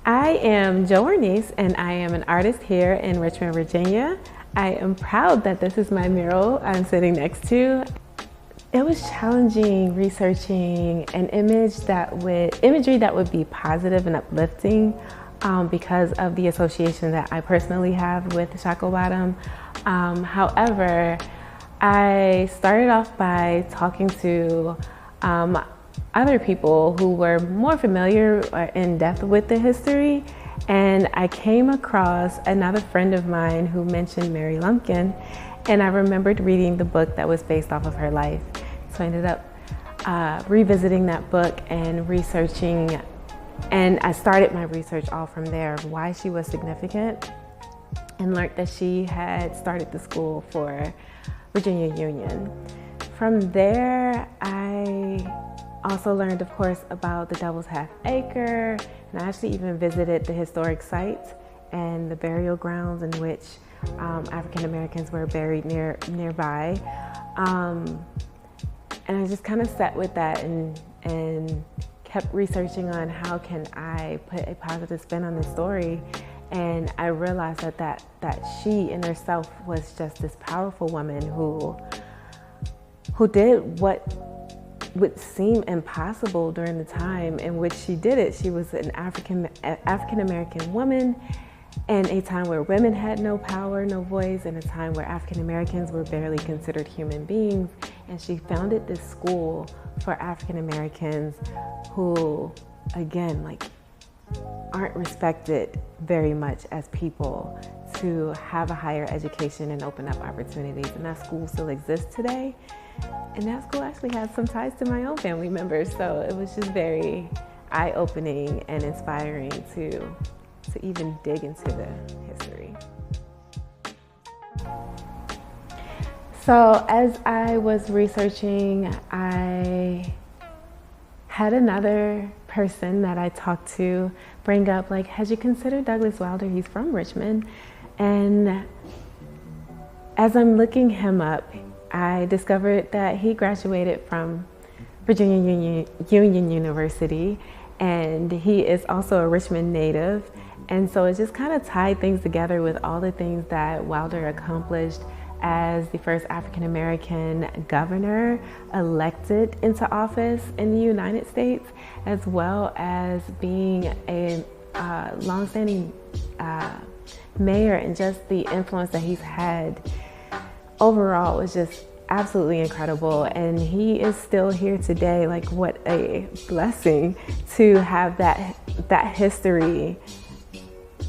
I am Jowarnise, and I am an artist here in Richmond, Virginia. I am proud that this is my mural I'm sitting next to. It was challenging researching an imagery that would be positive and uplifting because of the association that I personally have with Shako Bottom. However, I started off by talking to other people who were more familiar or in depth with the history, and I came across another friend of mine who mentioned Mary Lumpkin, and I remembered reading the book that was based off of her life. So I ended up revisiting that book and researching, and I started my research all from there, why she was significant, and learned that she had started the school for Virginia Union. From there, I also learned, of course, about the Devil's Half Acre, and I actually even visited the historic sites and the burial grounds in which African Americans were buried nearby. And I just kind of sat with that and kept researching on how can I put a positive spin on this story. And I realized that she in herself was just this powerful woman who did what would seem impossible during the time in which she did it. She was an African-American woman in a time where women had no power, no voice, in a time where African-Americans were barely considered human beings. And she founded this school for African-Americans who, again, aren't respected very much as people, to have a higher education and open up opportunities. And that school still exists today. And that school actually has some ties to my own family members. So it was just very eye-opening and inspiring to even dig into the history. So as I was researching, I had another person that I talked to bring up, had you considered Douglas Wilder? He's from Richmond. And as I'm looking him up, I discovered that he graduated from Virginia Union University, and he is also a Richmond native. And so it just kind of tied things together with all the things that Wilder accomplished as the first African-American governor elected into office in the United States, as well as being a longstanding mayor, and just the influence that he's had overall was just absolutely incredible. And he is still here today. What a blessing to have that history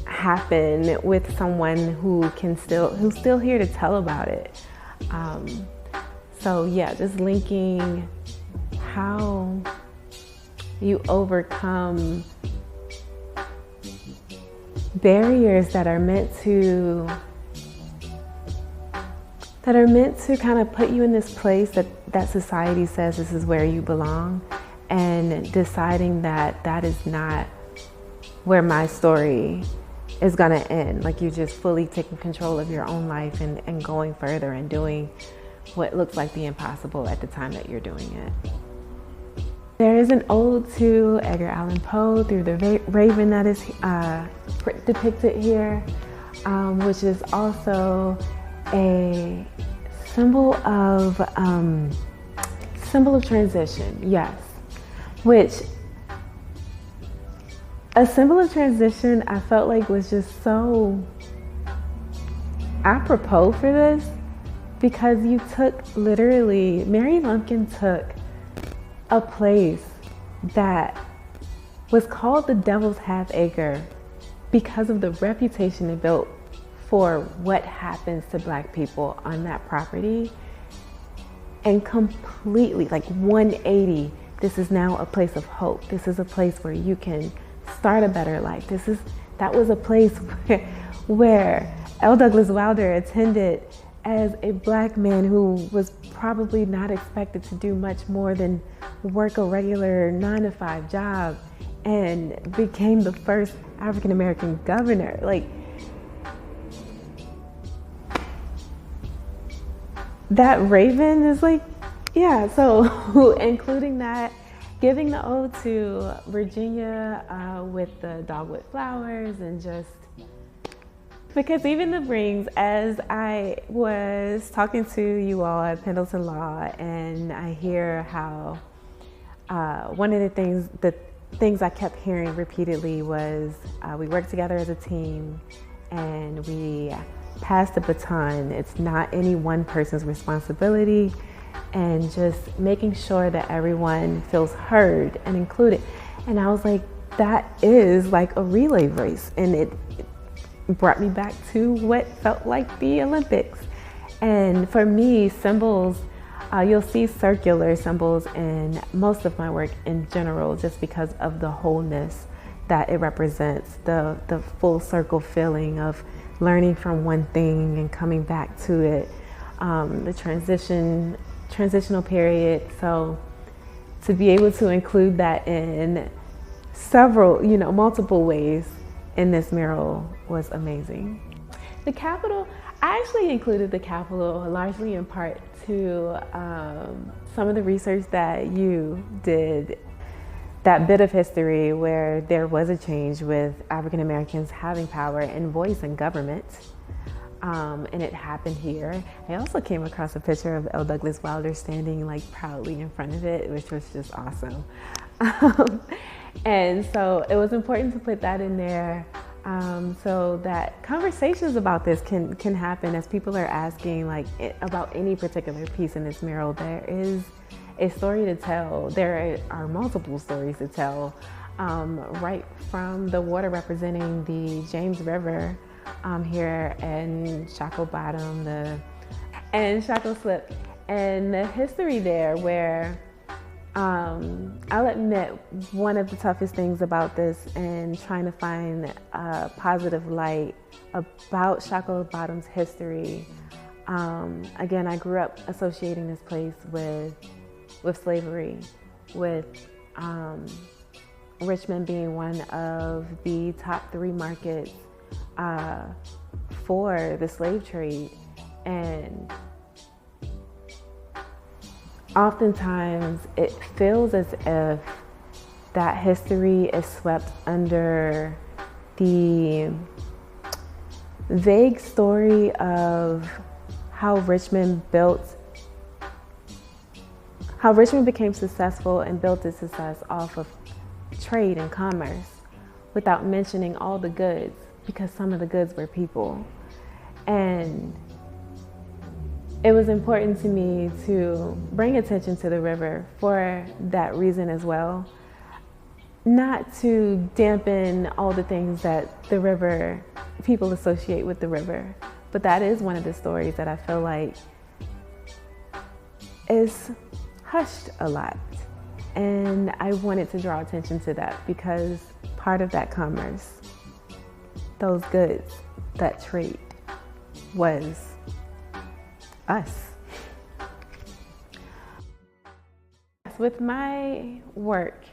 happen with someone who's still here to tell about it. So yeah, just linking how you overcome barriers that are meant to kind of put you in this place that society says this is where you belong, and deciding that is not where my story is gonna end. You just fully taking control of your own life and going further and doing what looks like the impossible at the time that you're doing it. There is an ode to Edgar Allan Poe through the Raven that is depicted here, which is also a symbol of transition, yes. Which a symbol of transition I felt like was just so apropos for this, because Mary Lumpkin took a place that was called the Devil's Half Acre because of the reputation it built for what happens to Black people on that property, and completely 180, this is now a place of hope. This is a place where you can start a better life. That was a place where L. Douglas Wilder attended as a Black man who was probably not expected to do much more than work a regular 9-to-5 job, and became the first African-American governor. that raven is like, yeah, so including that, giving the ode to Virginia with the dogwood flowers, and just because even the rings, as I was talking to you all at Pendleton Law, and I hear how one of the things I kept hearing repeatedly was we work together as a team and we pass the baton. It's not any one person's responsibility, and just making sure that everyone feels heard and included. And I was like, that is like a relay race, and it brought me back to what felt like the Olympics. And for me, symbols, you'll see circular symbols in most of my work in general, just because of the wholeness that it represents, the full circle feeling of learning from one thing and coming back to it, the transitional period. So to be able to include that in several, multiple ways in this mural was amazing. The Capitol, I actually included the Capitol largely in part to some of the research that you did, that bit of history where there was a change with African Americans having power and voice in government, and it happened here. I also came across a picture of L. Douglas Wilder standing like proudly in front of it, which was just awesome. And so it was important to put that in there, so that conversations about this can happen as people are asking about any particular piece in this mural. There is a story to tell. There are multiple stories to tell, right from the water representing the James River here in Shackled Bottom and Shackled Slip, and the history there where I'll admit one of the toughest things about this and trying to find a positive light about Shackled Bottom's history. Again, I grew up associating this place with slavery, with Richmond being one of the top 3 markets for the slave trade. And oftentimes it feels as if that history is swept under the vague story of how Richmond became successful and built its success off of trade and commerce, without mentioning all the goods, because some of the goods were people. And it was important to me to bring attention to the river for that reason as well. Not to dampen all the things that the river, people associate with the river, but that is one of the stories that I feel like is hushed a lot. And I wanted to draw attention to that because part of that commerce, those goods, that trade, was us. With my work,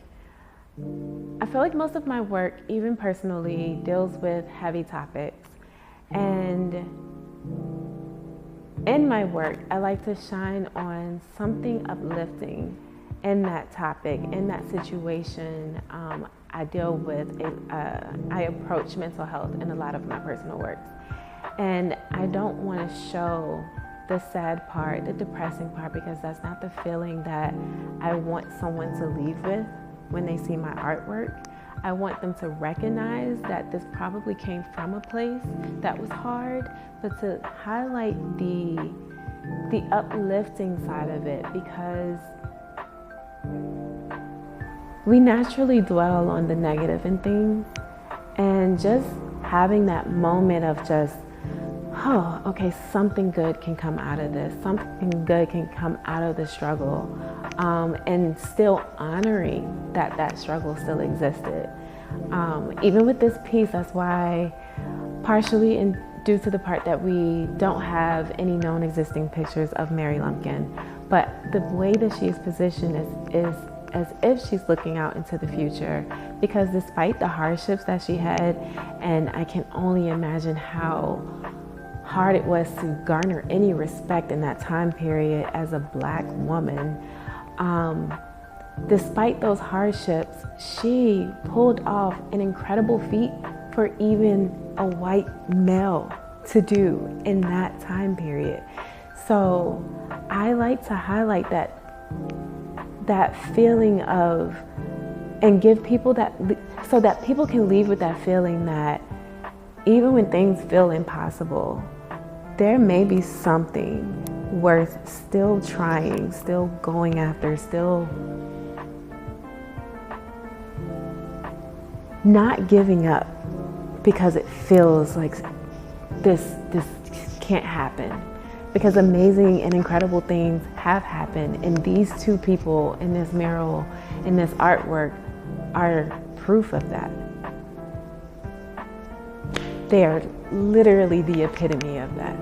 I feel like most of my work, even personally, deals with heavy topics. And in my work, I like to shine on something uplifting in that topic, in that situation. I deal with, I approach mental health in a lot of my personal works. And I don't want to show the sad part, the depressing part, because that's not the feeling that I want someone to leave with when they see my artwork. I want them to recognize that this probably came from a place that was hard, but to highlight the uplifting side of it, because we naturally dwell on the negative in things, and just having that moment of just, oh, okay, something good can come out of this. Something good can come out of the struggle, and still honoring that struggle still existed. Even with this piece, that's why, partially due to the part that we don't have any known existing pictures of Mary Lumpkin, but the way that she is positioned is as if she's looking out into the future, because despite the hardships that she had, and I can only imagine how hard it was to garner any respect in that time period as a Black woman. Despite those hardships, she pulled off an incredible feat for even a white male to do in that time period. So I like to highlight that feeling of, and give people that, so that people can leave with that feeling that even when things feel impossible, there may be something worth still trying, still going after, still not giving up because it feels like this can't happen. Because amazing and incredible things have happened, and these two people in this mural, in this artwork, are proof of that. They are literally the epitome of that.